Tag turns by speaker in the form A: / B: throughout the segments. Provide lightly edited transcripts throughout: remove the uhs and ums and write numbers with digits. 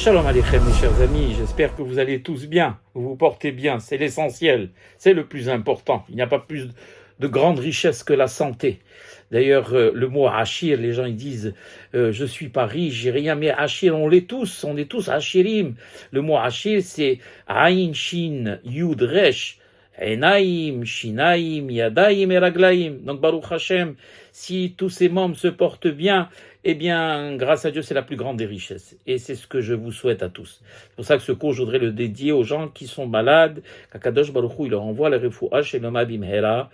A: Shalom Aleichem, mes chers amis, j'espère que vous allez tous bien, vous vous portez bien, c'est l'essentiel, c'est le plus important. Il n'y a pas plus de grande richesse que la santé. D'ailleurs, le mot Hachir, les gens ils disent je suis pas riche, j'ai rien, mais Hachir, on est tous Hachirim. Le mot Hachir, c'est Ain, Shin, Yud, Resh, Enaim, Shinaim, Yadaim et Raglaim. Donc Baruch Hashem, si tous ces membres se portent bien, eh bien, grâce à Dieu, c'est la plus grande des richesses. Et c'est ce que je vous souhaite à tous. C'est pour ça que ce cours, je voudrais le dédier aux gens qui sont malades. Kakadosh Baruch Hu, il leur envoie le refoua shelema bimhera.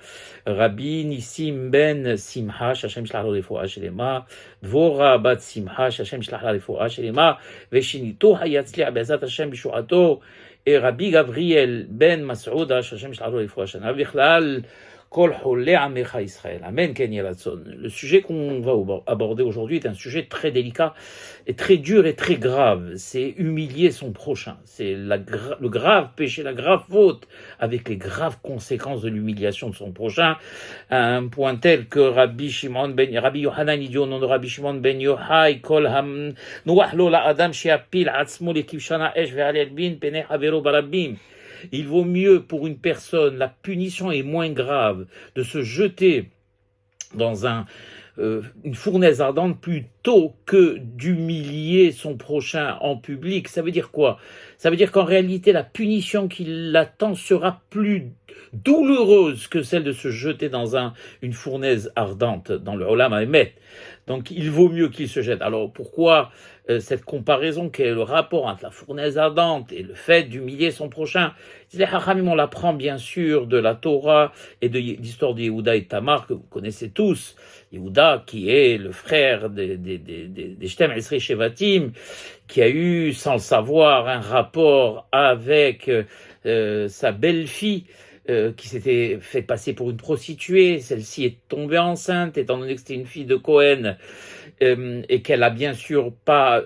A: Rabbi Nissim ben Simha, Hashem shlach lo refoua shelema. Dvora bat Simha, Hashem shlach la refoua shelema. Veshinito hayatzliach be'ezrat Hashem b'shu'ato. Et Rabbi Gabriel ben Mas'ouda, Hashem shlach lo refoua shelema. Vichlal Kol Cholei Amecha Israël. Amen, Ken Yeratzon. Le sujet qu'on va aborder aujourd'hui est un sujet très délicat et très dur et très grave. C'est humilier son prochain. C'est le grave péché, la grave faute, avec les graves conséquences de l'humiliation de son prochain. À un point tel que Rabbi Yohanan dit au nom de Rabbi Shimon ben Yochai, Kol Ham Nuach lo la Adam she'apil atzmo lekivshana esh ve'alel bin penei havero barabim. Il vaut mieux pour une personne, la punition est moins grave de se jeter dans une fournaise ardente plutôt que d'humilier son prochain en public. Ça veut dire quoi? Ça veut dire qu'en réalité, la punition qui l'attend sera plus douloureuse que celle de se jeter dans une fournaise ardente, dans le Olam Haemet. Donc il vaut mieux qu'il se jette. Alors pourquoi cette comparaison, quel est le rapport entre la fournaise ardente et le fait d'humilier son prochain? Les Hachamim, on l'apprend bien sûr de la Torah et de l'histoire de Yehuda et Tamar que vous connaissez tous. Yehuda qui est le frère des Shtem Esrei Shevatim, qui a eu, sans le savoir, un rapport avec sa belle-fille, qui s'était fait passer pour une prostituée. Celle-ci est tombée enceinte, étant donné que c'était une fille de Cohen, et qu'elle a bien sûr pas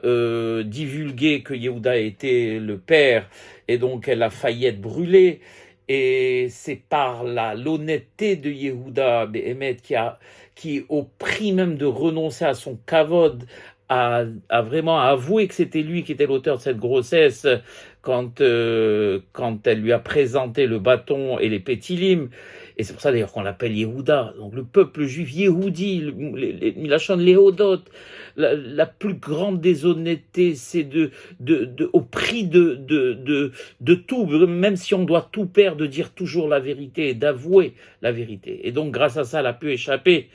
A: divulgué que Yehuda était le père, et donc elle a failli être brûlée. Et c'est par l'honnêteté de Yehuda Behemet qui, au prix même de renoncer à son kavod, a vraiment avoué que c'était lui qui était l'auteur de cette grossesse quand elle lui a présenté le bâton et les pétilim. Et c'est pour ça d'ailleurs qu'on l'appelle Yehuda. Donc le peuple juif Yehudi, Milachon Léodot, la plus grande des honnêtetés, c'est au prix de tout, même si on doit tout perdre, de dire toujours la vérité et d'avouer la vérité. Et donc grâce à ça, elle a pu échapper.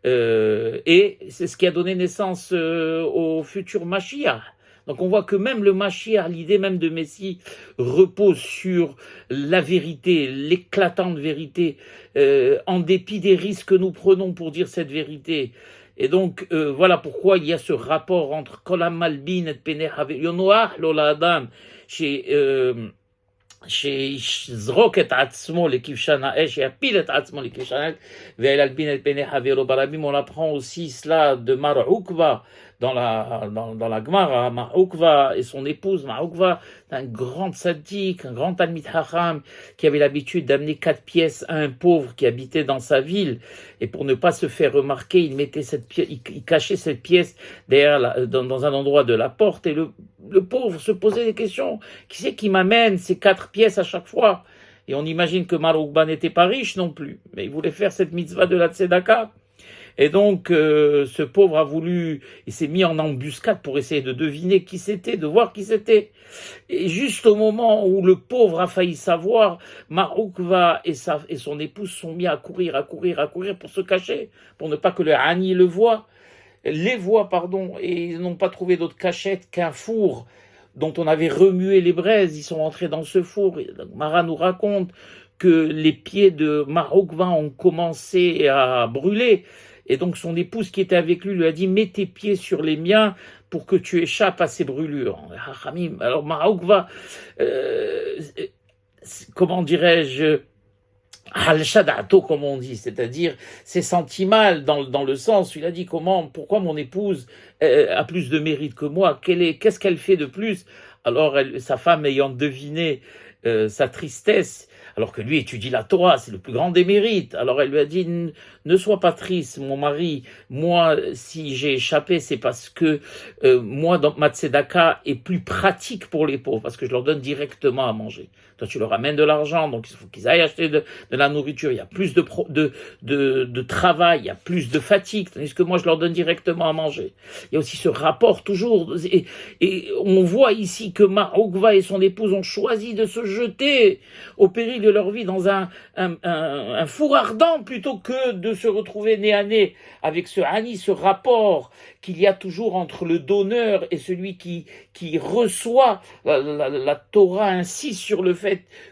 A: Et c'est ce qui a donné naissance au futur Mashiach. Donc on voit que même le Mashiach, l'idée même de Messie, repose sur la vérité, l'éclatante vérité, en dépit des risques que nous prenons pour dire cette vérité. Et donc voilà pourquoi il y a ce rapport entre Kolam Malbin et Peneh Yonoach Lola Adam chez שיזרוק את עצמו לכבשן האש, יפיל את עצמו לכבשן האש, וילבין את פני חברו ברבים. On apprend aussi cela de Mar Ukva dans la Gemara. Mar Ukva et son épouse, Mar Ukva, un grand tzaddik, un grand Talmid Chacham, qui avait l'habitude d'amener 4 pièces à un pauvre qui habitait dans sa ville, et pour ne pas se faire remarquer, il cachait cette pièce derrière dans un endroit de la porte, et le pauvre se posait des questions. Qui c'est qui m'amène ces 4 pièces à chaque fois? Et on imagine que Mar Ukva n'était pas riche non plus, mais il voulait faire cette mitzvah de la tzedaka. Et donc, ce pauvre il s'est mis en embuscade pour essayer de deviner qui c'était, de voir qui c'était. Et juste au moment où le pauvre a failli savoir, Mar Ukva et son épouse sont mis à courir pour se cacher, pour ne pas que le Hani les voie, et ils n'ont pas trouvé d'autre cachette qu'un four dont on avait remué les braises. Ils sont entrés dans ce four. Et Mara nous raconte que les pieds de Mar Ukva ont commencé à brûler. Et donc son épouse qui était avec lui a dit « Mets tes pieds sur les miens pour que tu échappes à ces brûlures. » Alors Mar Ukva, comment dirais-je, Al-Shadato, comme on dit, c'est-à-dire s'est senti mal dans le sens où il a dit pourquoi mon épouse a plus de mérite que moi, qu'est-ce qu'elle fait de plus? Alors sa femme ayant deviné sa tristesse alors que lui étudie la Torah, c'est le plus grand des mérites. Alors elle lui a dit, ne sois pas triste, mon mari, moi, si j'ai échappé, c'est parce que moi, donc, ma tzedaka est plus pratique pour les pauvres, parce que je leur donne directement à manger. Toi, tu leur amènes de l'argent, donc il faut qu'ils aillent acheter de la nourriture, il y a plus de travail, il y a plus de fatigue, tandis que moi, je leur donne directement à manger. Il y a aussi ce rapport toujours, et on voit ici que Maroukva et son épouse ont choisi de se jeter au péril de leur vie dans un four ardent plutôt que de se retrouver nez à nez avec ce Hani, ce rapport qu'il y a toujours entre le donneur et celui qui reçoit. La Torah insiste sur le fait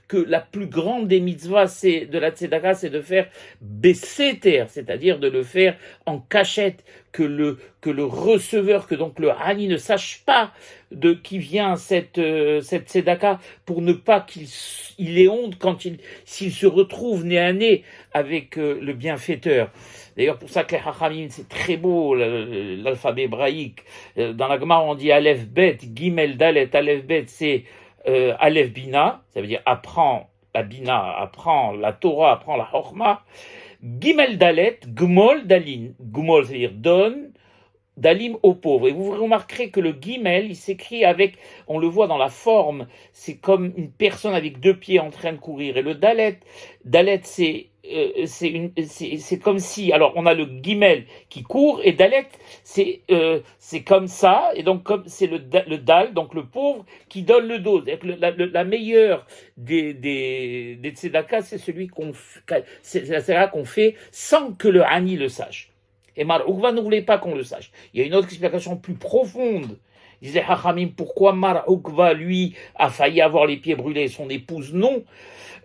A: que la plus grande des mitzvahs de la tzedaka, c'est de faire besséter, c'est-à-dire de le faire en cachette, que le receveur, que donc le Hani ne sache pas de qui vient cette tzedaka, pour ne pas qu'il ait honte s'il se retrouve nez à nez avec le bienfaiteur. D'ailleurs, pour ça que les Chachamim, c'est très beau, l'alphabet hébraïque. Dans la Gemara, on dit Aleph Bet, Gimel Dalet. Aleph Bet, c'est Aleph Bina, ça veut dire apprends la Bina, apprends la Torah, apprends la Chorma. Gimel Dalet, Gmol Dalin. Gmol, c'est-à-dire donne, Dalim aux pauvres. Et vous remarquerez que le Gimel, il s'écrit avec, on le voit dans la forme, c'est comme une personne avec deux pieds en train de courir. Et le Dalet, c'est comme si, alors on a le Gimel qui court, et Dalet c'est comme ça, et donc comme c'est le Dal, donc le pauvre qui donne le dos. La meilleure des tzedaka, c'est c'est la tzedaka qu'on fait sans que le Hani le sache. Et Mar Ukva ne voulait pas qu'on le sache. Il y a une autre explication plus profonde. Il disait Hachamim, pourquoi Mar Ukva, lui, a failli avoir les pieds brûlés et son épouse non?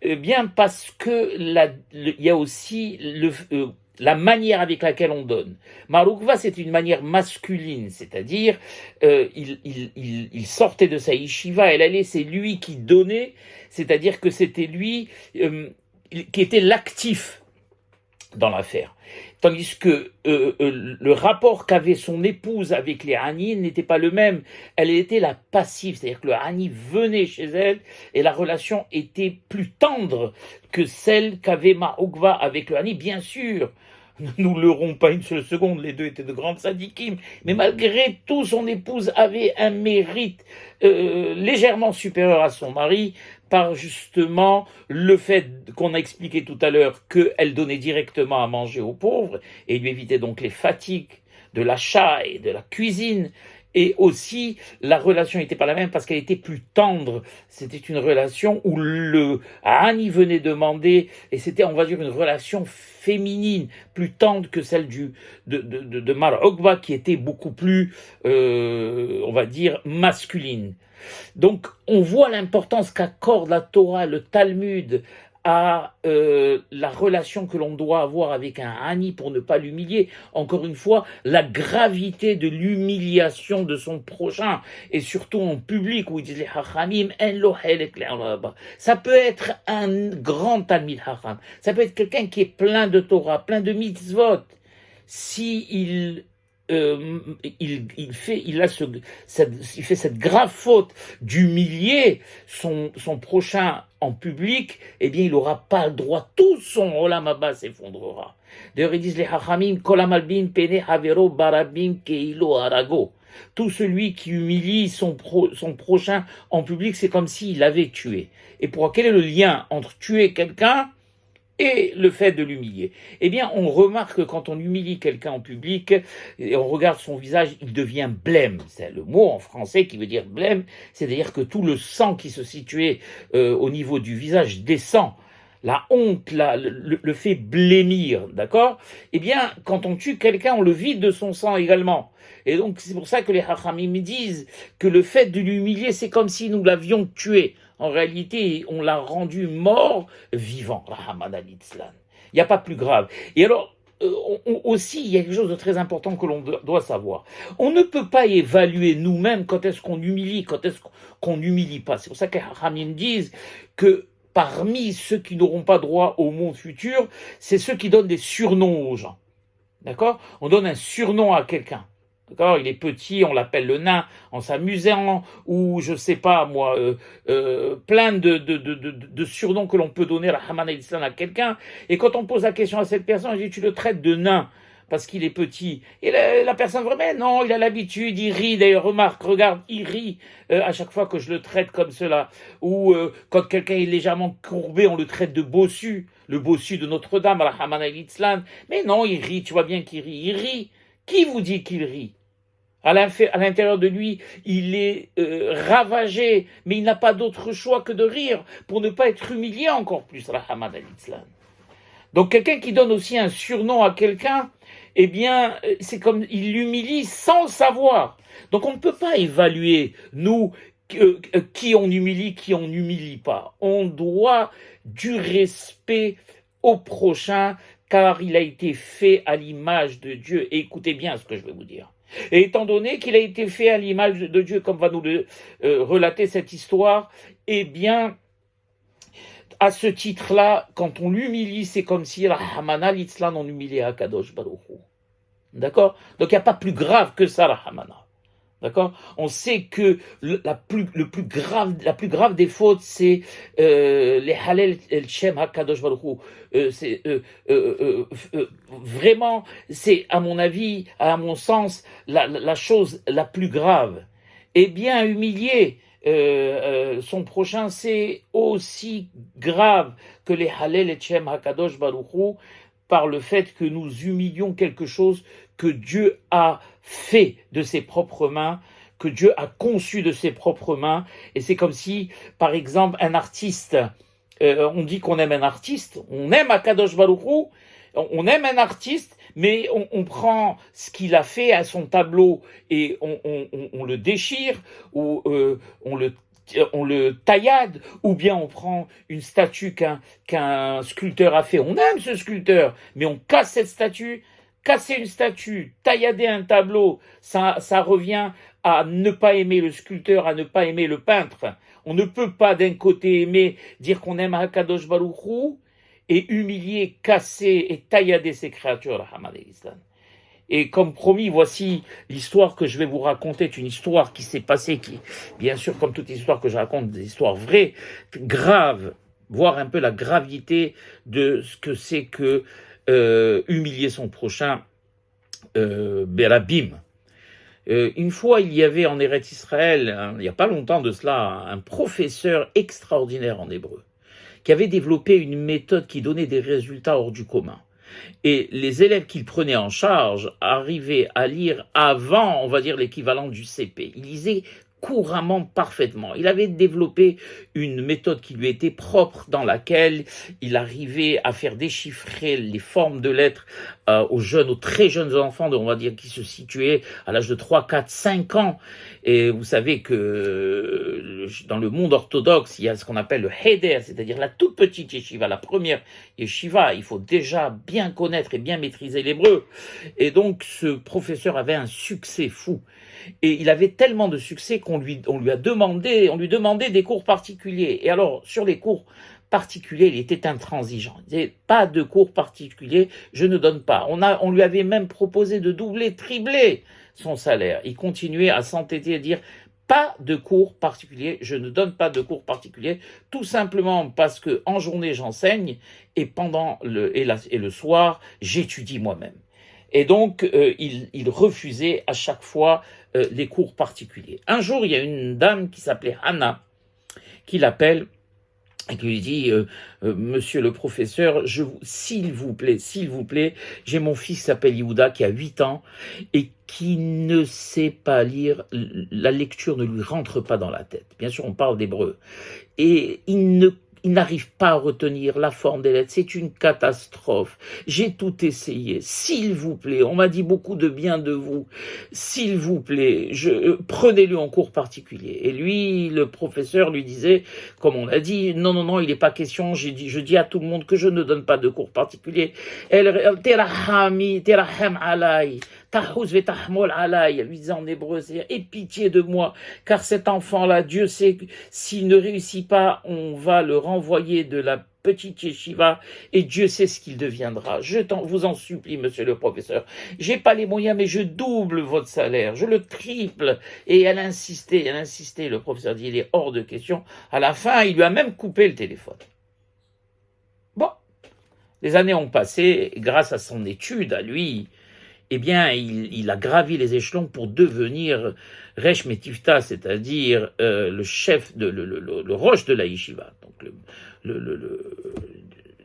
A: Eh bien, parce que il y a aussi la manière avec laquelle on donne. Mar Ukva, c'est une manière masculine, c'est-à-dire il sortait de sa yeshiva, elle allait, c'est lui qui donnait, c'est-à-dire que c'était lui qui était l'actif dans l'affaire. Tandis que le rapport qu'avait son épouse avec les Hani n'était pas le même. Elle était la passive, c'est-à-dire que le Hani venait chez elle et la relation était plus tendre que celle qu'avait Maoukva avec le Hani. Bien sûr, nous ne leurrons pas une seule seconde, les deux étaient de grandes sadikim, mais malgré tout, son épouse avait un mérite légèrement supérieur à son mari, par justement le fait qu'on a expliqué tout à l'heure qu'elle donnait directement à manger aux pauvres et lui évitait donc les fatigues de l'achat et de la cuisine. Et aussi, la relation n'était pas la même parce qu'elle était plus tendre. C'était une relation où le Hani venait demander, et c'était, on va dire, une relation féminine, plus tendre que celle de Mar Okba, qui était beaucoup plus, on va dire, masculine. Donc, on voit l'importance qu'accorde la Torah, le Talmud, à la relation que l'on doit avoir avec un Hani pour ne pas l'humilier. Encore une fois, la gravité de l'humiliation de son prochain, et surtout en public, où ils disent les Hachamim, ça peut être un grand Talmid Hacham, ça peut être quelqu'un qui est plein de Torah, plein de mitzvot. Si il fait cette grave faute d'humilier son prochain en public, eh bien il n'aura pas le droit, tout son olam haba s'effondrera. D'ailleurs ils disent les hachamim, kol hamalbin pene havero barabim keilo harago. Tout celui qui humilie son prochain en public, c'est comme s'il l'avait tué. Et pourquoi, quel est le lien entre tuer quelqu'un et le fait de l'humilier? Eh bien, on remarque que quand on humilie quelqu'un en public, et on regarde son visage, il devient blême. C'est le mot en français qui veut dire blême, c'est-à-dire que tout le sang qui se situait au niveau du visage descend. La honte, le fait blêmir, d'accord? Eh bien, quand on tue quelqu'un, on le vide de son sang également. Et donc, c'est pour ça que les Hachamim disent que le fait de l'humilier, c'est comme si nous l'avions tué. En réalité, on l'a rendu mort vivant. Il n'y a pas plus grave. Et alors, aussi, il y a quelque chose de très important que l'on doit savoir. On ne peut pas évaluer nous-mêmes quand est-ce qu'on humilie, quand est-ce qu'on n'humilie pas. C'est pour ça que les Hachamim disent que parmi ceux qui n'auront pas droit au monde futur, c'est ceux qui donnent des surnoms aux gens. D'accord? On donne un surnom à quelqu'un. D'accord, il est petit, on l'appelle le nain en s'amusant, ou je sais pas moi, plein de surnoms que l'on peut donner à Haman al-Islam à quelqu'un. Et quand on pose la question à cette personne, on dit tu le traites de nain parce qu'il est petit. Et la personne vraiment non, il a l'habitude, il rit. D'ailleurs, regarde, il rit à chaque fois que je le traite comme cela. Ou quand quelqu'un est légèrement courbé, on le traite de bossu, le bossu de Notre-Dame, à Haman al-Islam. Mais non, il rit. Tu vois bien qu'il rit. Il rit. Qui vous dit qu'il rit? À l'intérieur de lui, il est ravagé, mais il n'a pas d'autre choix que de rire pour ne pas être humilié encore plus, Haman al-Islam. Donc quelqu'un qui donne aussi un surnom à quelqu'un, eh bien, c'est comme il l'humilie sans le savoir. Donc on ne peut pas évaluer, nous, qui on humilie, qui on n'humilie pas. On doit du respect au prochain, car il a été fait à l'image de Dieu. Et écoutez bien ce que je vais vous dire. Et étant donné qu'il a été fait à l'image de Dieu, comme va nous le relater cette histoire, eh bien, à ce titre-là, quand on l'humilie, c'est comme si la Hamana, l'Islam, on humiliait Akadosh Baruch Hu. D'accord? Donc il n'y a pas plus grave que ça, la Hamana. D'accord? On sait que la plus grave des fautes, c'est les Halel el Shem HaKadosh Baruch Hu. Vraiment, c'est à mon avis, à mon sens, la chose la plus grave. Et bien humilier son prochain, c'est aussi grave que les Halel el Shem HaKadosh Baruch Hu, par le fait que nous humilions quelque chose que Dieu a fait de ses propres mains, que Dieu a conçu de ses propres mains. Et c'est comme si, par exemple, un artiste, on dit qu'on aime un artiste, on aime Akadosh Baruch Hu, on aime un artiste, mais on prend ce qu'il a fait à son tableau et on le déchire, ou on le taillade, ou bien on prend une statue qu'un sculpteur a fait. On aime ce sculpteur, mais on casse cette statue. Casser une statue, taillader un tableau, ça revient à ne pas aimer le sculpteur, à ne pas aimer le peintre. On ne peut pas d'un côté aimer, dire qu'on aime Hakadosh Baruch Hu, et humilier, casser et taillader ses créatures, Haman al-Islam. Et comme promis, voici l'histoire que je vais vous raconter. C'est une histoire qui s'est passée, qui, bien sûr, comme toute histoire que je raconte, des histoires vraies, graves, voir un peu la gravité de ce que c'est que humilier son prochain, Berabim. Une fois, il y avait en Eretz Israël, il n'y a pas longtemps de cela, un professeur extraordinaire en hébreu, qui avait développé une méthode qui donnait des résultats hors du commun. Et les élèves qu'il prenait en charge arrivaient à lire avant, on va dire, l'équivalent du CP. Ils lisaient couramment, parfaitement. Il avait développé une méthode qui lui était propre, dans laquelle il arrivait à faire déchiffrer les formes de lettres aux très jeunes enfants, on va dire, qui se situaient à l'âge de 3, 4, 5 ans. Et vous savez que dans le monde orthodoxe, il y a ce qu'on appelle le Heder, c'est-à-dire la toute petite yeshiva, la première yeshiva. Il faut déjà bien connaître et bien maîtriser l'hébreu. Et donc, ce professeur avait un succès fou. Et il avait tellement de succès qu'on lui demandait des cours particuliers. Et alors, sur les cours particuliers, il était intransigeant. Il disait, pas de cours particuliers, je ne donne pas. On lui avait même proposé de doubler, tripler son salaire. Il continuait à s'entêter et à dire, pas de cours particuliers, je ne donne pas de cours particuliers, tout simplement parce que en journée j'enseigne et le soir j'étudie moi-même. Et donc il refusait à chaque fois les cours particuliers. Un jour, il y a une dame qui s'appelait Hannah qui l'appelle et qui lui dit Monsieur le professeur, s'il vous plaît, j'ai mon fils qui s'appelle Yehuda, qui a 8 ans et qui ne sait pas lire, la lecture ne lui rentre pas dans la tête. Bien sûr, on parle d'hébreu. Et il n'arrive pas à retenir la forme des lettres, c'est une catastrophe. J'ai tout essayé, s'il vous plaît, on m'a dit beaucoup de bien de vous, s'il vous plaît, prenez-le en cours particulier. Et lui, le professeur lui disait, comme on l'a dit, non, il n'est pas question, je dis à tout le monde que je ne donne pas de cours particulier. Teraham alay, Tahuz vetahmol alay, lui disant en hébreu, c'est aie pitié de moi, car cet enfant-là, Dieu sait que s'il ne réussit pas, on va le renvoyer de la petite yeshiva, et Dieu sait ce qu'il deviendra. Vous en supplie, monsieur le professeur. J'ai pas les moyens, mais je double votre salaire, je le triple. Et elle insistait, le professeur dit, il est hors de question. À la fin, il lui a même coupé le téléphone. Bon, les années ont passé, et grâce à son étude, à lui, eh bien, il a gravi les échelons pour devenir Resh Metivta, c'est-à-dire le chef, le roche de la yeshiva. Donc, le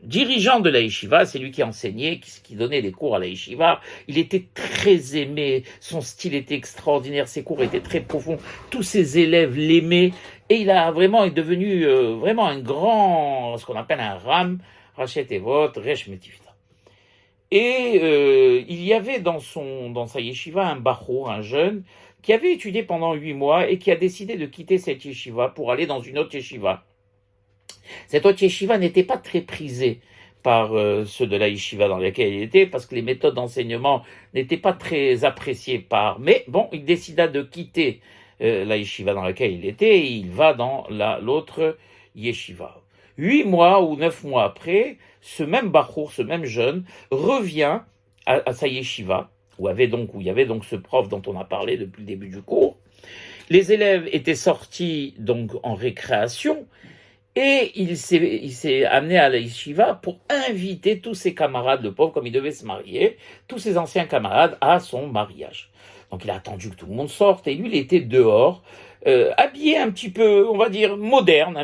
A: dirigeant de la yeshiva, c'est lui qui enseignait, qui donnait les cours à la yeshiva. Il était très aimé, son style était extraordinaire, ses cours étaient très profonds, tous ses élèves l'aimaient, et il est devenu vraiment un grand, ce qu'on appelle un ram, Rachet Evot, Resh Metivta. Et il y avait dans sa yeshiva un bachour, un jeune, qui avait étudié pendant 8 mois et qui a décidé de quitter cette yeshiva pour aller dans une autre yeshiva. Cette autre yeshiva n'était pas très prisée par ceux de la yeshiva dans laquelle il était, parce que les méthodes d'enseignement n'étaient pas très appréciées mais bon, il décida de quitter la yeshiva dans laquelle il était, et il va dans l'autre yeshiva. 8 mois ou 9 mois après, ce même bachour, ce même jeune, revient à sa yeshiva, où il y avait donc ce prof dont on a parlé depuis le début du cours. Les élèves étaient sortis donc en récréation, et il s'est amené à la yeshiva pour inviter tous ses camarades, le pauvre, comme il devait se marier, tous ses anciens camarades à son mariage. Donc il a attendu que tout le monde sorte, et lui il était dehors, habillé un petit peu, on va dire, moderne,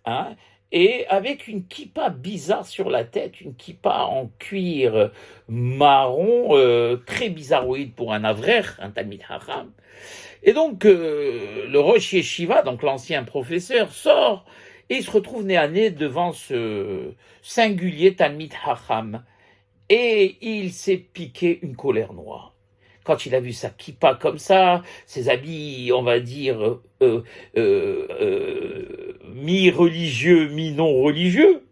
A: hein, et avec une kippa bizarre sur la tête, une kippa en cuir marron, très bizarroïde pour un avrer, un Talmid Chacham. Et donc, le Rosh Yeshiva, donc l'ancien professeur, sort, et il se retrouve nez à nez devant ce singulier Talmid Chacham. Et il s'est piqué une colère noire. Quand il a vu sa kippa comme ça, ses habits, on va dire, mi-religieux, mi-non-religieux,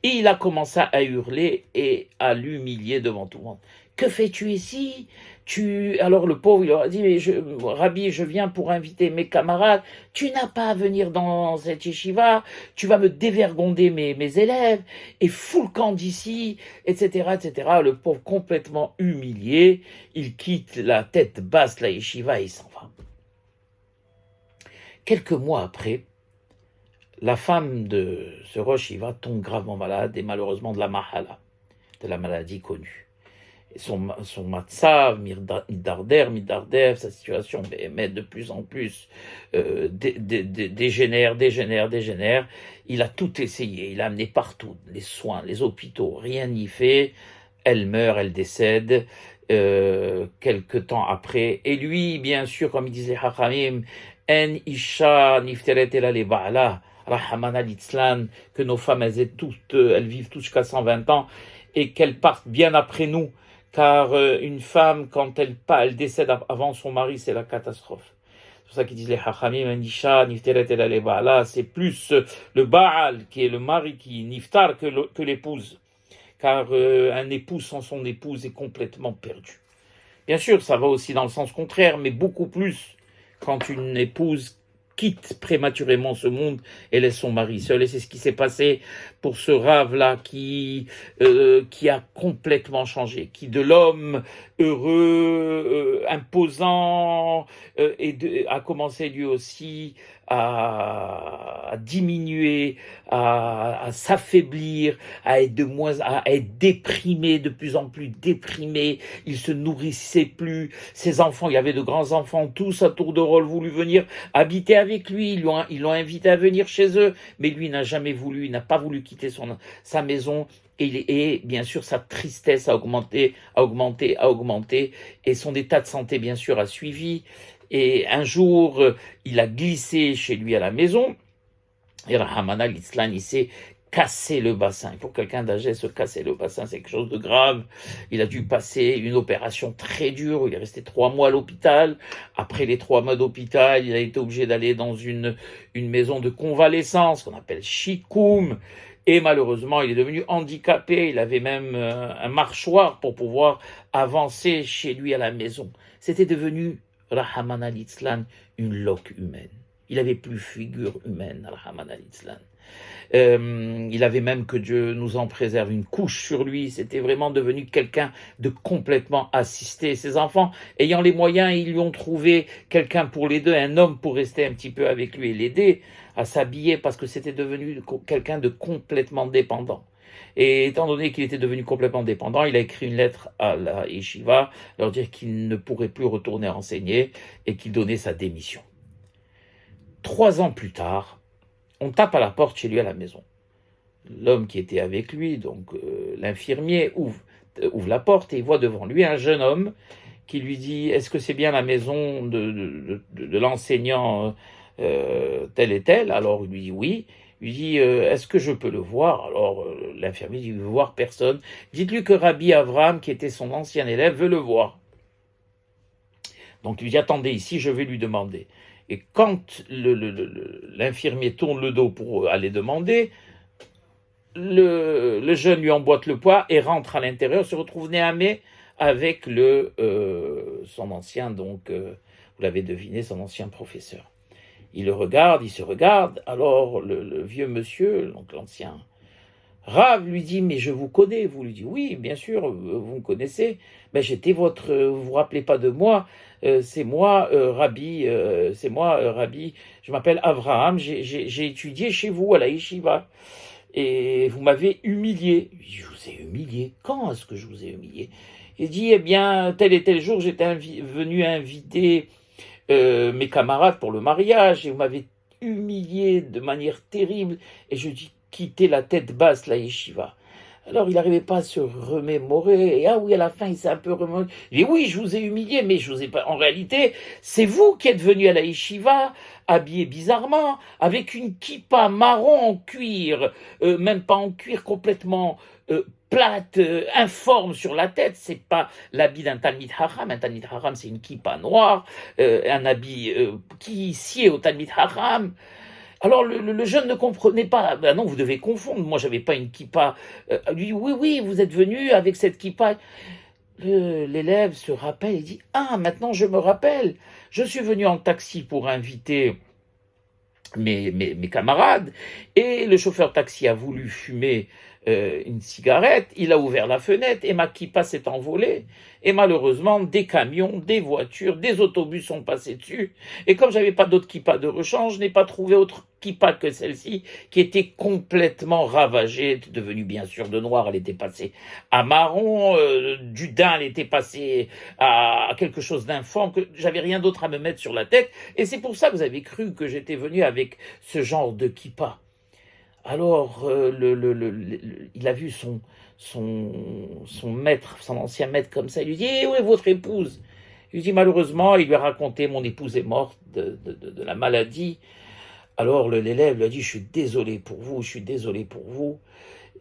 A: et il a commencé à hurler et à l'humilier devant tout le monde. « Que fais-tu ici ? » Alors le pauvre, il leur a dit, mais Rabbi, je viens pour inviter mes camarades, tu n'as pas à venir dans cette yeshiva, tu vas me dévergonder mes élèves, et fous le camp d'ici, etc., etc. Le pauvre, complètement humilié, il quitte la tête basse la yeshiva et il s'en va. Quelques mois après, la femme de ce Rosh Yeshiva tombe gravement malade, et malheureusement de la maladie connue. Son matzah, midarder, sa situation mais de plus en plus dégénère. Il a tout essayé, il a amené partout, les soins, les hôpitaux, rien n'y fait. Elle meurt, elle décède quelque temps après. Et lui, bien sûr, comme il disait Hachamim, En isha nifteret ela le ba'ala, Rahamana litzlan, que nos femmes, elles vivent toutes jusqu'à 120 ans, et qu'elles partent bien après nous. Car une femme, quand elle décède avant son mari, c'est la catastrophe. C'est pour ça qu'ils disent les Chachamim, Nisha, Nifteret el ale Ba'ala, c'est plus le Baal, qui est le mari qui niftar, que l'épouse. Car un époux sans son épouse est complètement perdu. Bien sûr, ça va aussi dans le sens contraire, mais beaucoup plus quand une épouse quitte prématurément ce monde et laisse son mari seul. Et c'est ce qui s'est passé pour ce Rav-là qui a complètement changé, qui de l'homme heureux, imposant, a commencé lui aussi à diminuer, à s'affaiblir, à être déprimé, de plus en plus déprimé. Il se nourrissait plus. Ses enfants, il y avait de grands enfants, tous à tour de rôle voulu venir habiter avec lui. Ils l'ont invité à venir chez eux, mais lui n'a jamais voulu, il n'a pas voulu quitter sa maison. Et bien sûr, sa tristesse a augmenté, et son état de santé, bien sûr, a suivi. Et un jour, il a glissé chez lui à la maison, et Rahamana l'Islam, il s'est cassé le bassin. Pour quelqu'un d'âgé, se casser le bassin, c'est quelque chose de grave. Il a dû passer une opération très dure, où il est resté 3 mois à l'hôpital. Après les 3 mois d'hôpital, il a été obligé d'aller dans une maison de convalescence, qu'on appelle Shikoum. Et malheureusement, il est devenu handicapé. Il avait même un marchoir pour pouvoir avancer chez lui à la maison. C'était devenu, Rahman al-Islam, une loque humaine. Il avait plus figure humaine, Rahman al-Islam. Il avait même, que Dieu nous en préserve, une couche sur lui. C'était vraiment devenu quelqu'un de complètement assisté. Ses enfants, ayant les moyens, ils lui ont trouvé quelqu'un pour l'aider, un homme pour rester un petit peu avec lui et l'aider à s'habiller, parce que c'était devenu quelqu'un de complètement dépendant. Et étant donné qu'il était devenu complètement dépendant, il a écrit une lettre à la yeshiva, leur dire qu'il ne pourrait plus retourner enseigner et qu'il donnait sa démission. 3 ans plus tard, on tape à la porte chez lui à la maison. L'homme qui était avec lui, donc l'infirmier, ouvre la porte et il voit devant lui un jeune homme qui lui dit « Est-ce que c'est bien la maison de l'enseignant tel et tel ?» Alors il lui dit « Oui ». Il lui dit « Est-ce que je peux le voir ?» Alors l'infirmier dit « Il veut voir personne. Dites-lui que Rabbi Avram, qui était son ancien élève, veut le voir. » Donc il lui dit « Attendez ici, je vais lui demander. » Et quand l'infirmier tourne le dos pour aller demander, le jeune lui emboîte le poids et rentre à l'intérieur, se retrouve nez à nez avec son ancien, donc vous l'avez deviné, son ancien professeur. Il le regarde, il se regarde, alors le vieux monsieur, donc l'ancien Rav, lui dit « Mais je vous connais ». Vous lui dites « Oui, bien sûr, vous me connaissez. Ben, j'étais vous vous rappelez pas de moi, c'est moi, Rabbi, je m'appelle Avraham, j'ai étudié chez vous à la yeshiva. Et vous m'avez humilié. » Je vous ai humilié. Quand est-ce que je vous ai humilié? Il dit « Eh bien, tel et tel jour, j'étais venu inviter mes camarades pour le mariage, et vous m'avez humilié de manière terrible, et je dis quitter la tête basse la yeshiva. » Alors il n'arrivait pas à se remémorer, et ah oui, à la fin il s'est un peu remémoré. Il dit « Oui, je vous ai humilié, mais je vous ai pas. En réalité, c'est vous qui êtes venu à la yeshiva, habillé bizarrement, avec une kippa marron en cuir, même pas en cuir, complètement plate, informe sur la tête. C'est pas l'habit d'un Talmid Haram. Un Talmid Haram, c'est une kippa noire, un habit qui sied au Talmid Haram. » Alors le jeune ne comprenait pas. Ben non, vous devez confondre. Moi, j'avais pas une kippa. Lui, oui, vous êtes venu avec cette kippa. L'élève se rappelle et dit « Ah, maintenant je me rappelle. Je suis venu en taxi pour inviter mes camarades, et le chauffeur taxi a voulu fumer une cigarette, il a ouvert la fenêtre et ma kippa s'est envolée, et malheureusement des camions, des voitures, des autobus sont passés dessus, et comme j'avais pas d'autre kippa de rechange, je n'ai pas trouvé autre kippa que celle-ci, qui était complètement ravagée, devenue bien sûr de noir, elle était passée à marron, du daim, elle était passée à quelque chose d'informe, que j'avais rien d'autre à me mettre sur la tête, et c'est pour ça que vous avez cru que j'étais venu avec ce genre de kippa. » Alors, il a vu son maître, son ancien maître comme ça. Il lui dit « Eh, où est votre épouse ?» Il lui dit « Malheureusement, il lui a raconté, mon épouse est morte de la maladie. » Alors l'élève lui a dit « Je suis désolé pour vous, je suis désolé pour vous,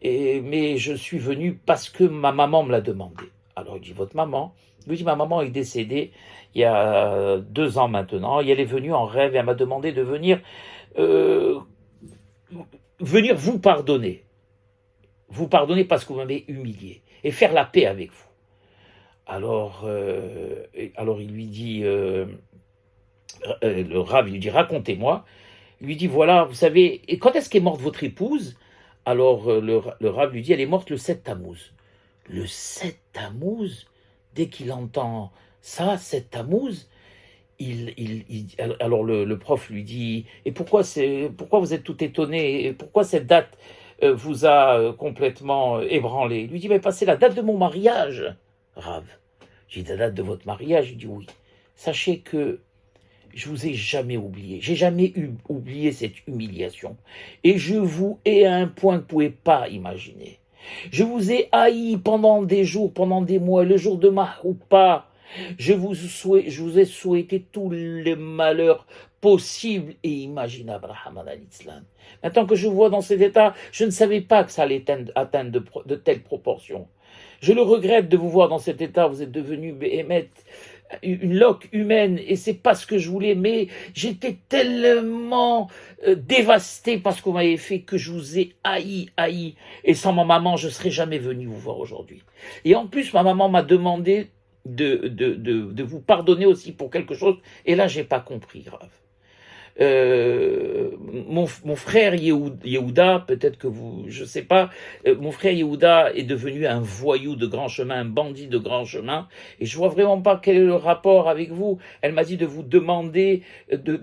A: mais je suis venu parce que ma maman me l'a demandé. » Alors il dit « Votre maman ?» Il lui dit « Ma maman est décédée il y a 2 ans maintenant, et elle est venue en rêve, et elle m'a demandé de venir vous pardonner parce que vous m'avez humilié, et faire la paix avec vous. » Alors il lui dit, le Rav, il lui dit « Racontez-moi. » Il lui dit « Voilà, vous savez, et quand est-ce qu'est morte votre épouse ?» Alors le Rav lui dit « Elle est morte le 7 Tammuz. » Le 7 Tammuz, dès qu'il entend ça, 7 Tammuz, alors le prof lui dit « Et pourquoi vous êtes tout étonné? Et pourquoi cette date vous a complètement ébranlé ?» Il lui dit « Mais c'est la date de mon mariage, Rav. » J'ai dit « La date de votre mariage ?» Il dit « Oui. Sachez que je vous ai jamais oublié. J'ai jamais oublié cette humiliation. Et je vous hais à un point que vous ne pouvez pas imaginer. Je vous ai haï pendant des jours, pendant des mois. Le jour de ma Houpa, je vous ai souhaité tous les malheurs possibles et imaginables, Rahman al-Islam. Maintenant que je vous vois dans cet état, je ne savais pas que ça allait atteindre de telles proportions. Je le regrette de vous voir dans cet état. Vous êtes devenu Béhémet, une loque humaine, et c'est pas ce que je voulais, mais j'étais tellement dévasté par ce qu'on m'avait fait que je vous ai haï, et sans ma maman, je serais jamais venu vous voir aujourd'hui. Et en plus, ma maman m'a demandé de vous pardonner aussi pour quelque chose, et là, j'ai pas compris, grave. Mon frère Yehuda, peut-être que vous, je sais pas, mon frère Yehuda est devenu un voyou de grand chemin, un bandit de grand chemin, et je vois vraiment pas quel est le rapport avec vous. Elle m'a dit de vous demander, de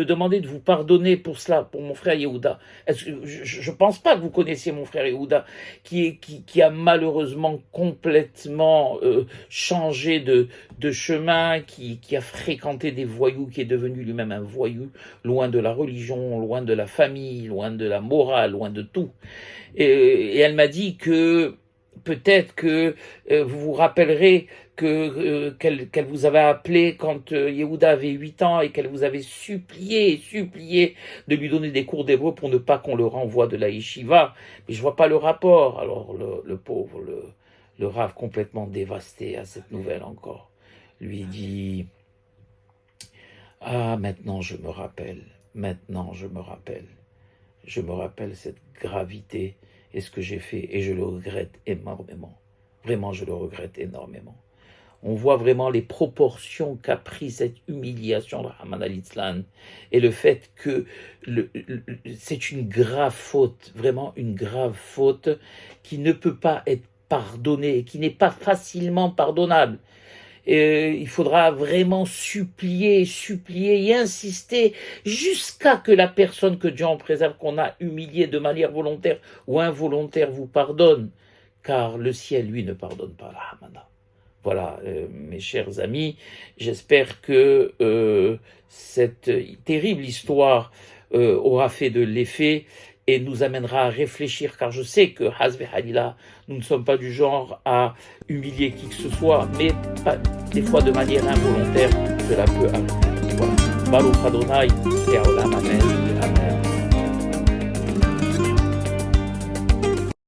A: demander de vous pardonner pour cela, pour mon frère Yehuda. Je pense pas que vous connaissiez mon frère Yehuda, qui a malheureusement complètement changé de chemin, qui a fréquenté des voyous, qui est devenu lui-même un voyou, loin de la religion, loin de la famille, loin de la morale, loin de tout. Et elle m'a dit que peut-être que vous vous rappellerez qu'elle vous avait appelé quand Yehuda avait 8 ans et qu'elle vous avait supplié de lui donner des cours d'hébreu pour ne pas qu'on le renvoie de la yeshiva. Mais je vois pas le rapport. Alors le pauvre, le Rav complètement dévasté à cette nouvelle encore, lui dit: ah, maintenant je me rappelle cette gravité et ce que j'ai fait, et je le regrette énormément. Vraiment, je le regrette énormément. On voit vraiment les proportions qu'a pris cette humiliation de Rachmana litzlan, et le fait que c'est une grave faute, vraiment une grave faute qui ne peut pas être pardonnée, qui n'est pas facilement pardonnable. Il faudra vraiment supplier et insister jusqu'à que la personne que Dieu en préserve, qu'on a humiliée de manière volontaire ou involontaire, vous pardonne, car le ciel, lui, ne pardonne pas la Hamana. Voilà, mes chers amis, j'espère que cette terrible histoire aura fait de l'effet et nous amènera à réfléchir, car je sais que Hasbe Halila, nous ne sommes pas du genre à humilier qui que ce soit, mais des fois de manière involontaire, cela peut arriver. Voilà. Baruch Adonai, et Olam Amen.